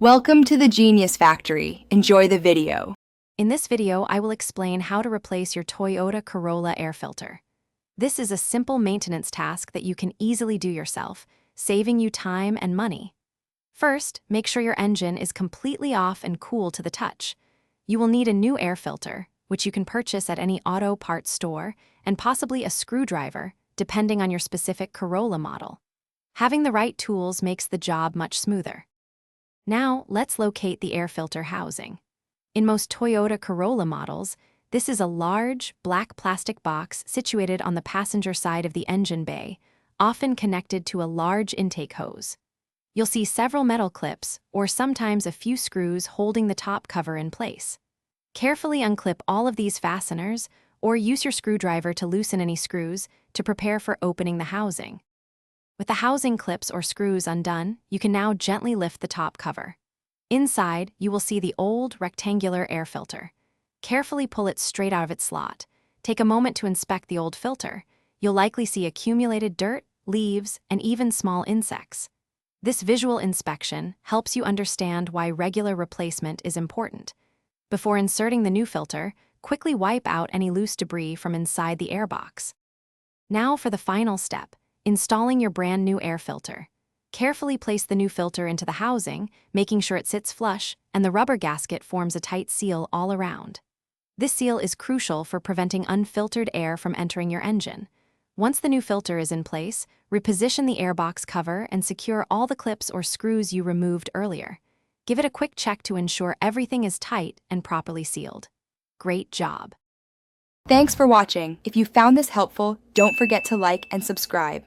Welcome to the Genius Factory. Enjoy the video. In this video, I will explain how to replace your Toyota Corolla air filter. This is a simple maintenance task that you can easily do yourself, saving you time and money. First, make sure your engine is completely off and cool to the touch. You will need a new air filter, which you can purchase at any auto parts store, and possibly a screwdriver, depending on your specific Corolla model. Having the right tools makes the job much smoother. Now, let's locate the air filter housing. In most Toyota Corolla models, this is a large, black plastic box situated on the passenger side of the engine bay, often connected to a large intake hose. You'll see several metal clips, or sometimes a few screws holding the top cover in place. Carefully unclip all of these fasteners, or use your screwdriver to loosen any screws to prepare for opening the housing. With the housing clips or screws undone, you can now gently lift the top cover. Inside, you will see the old, rectangular air filter. Carefully pull it straight out of its slot. Take a moment to inspect the old filter. You'll likely see accumulated dirt, leaves, and even small insects. This visual inspection helps you understand why regular replacement is important. Before inserting the new filter, quickly wipe out any loose debris from inside the airbox. Now for the final step. Installing your brand new air filter. Carefully place the new filter into the housing, making sure it sits flush, and the rubber gasket forms a tight seal all around. This seal is crucial for preventing unfiltered air from entering your engine. Once the new filter is in place, reposition the airbox cover and secure all the clips or screws you removed earlier. Give it a quick check to ensure everything is tight and properly sealed. Great job! Thanks for watching. If you found this helpful, don't forget to like and subscribe.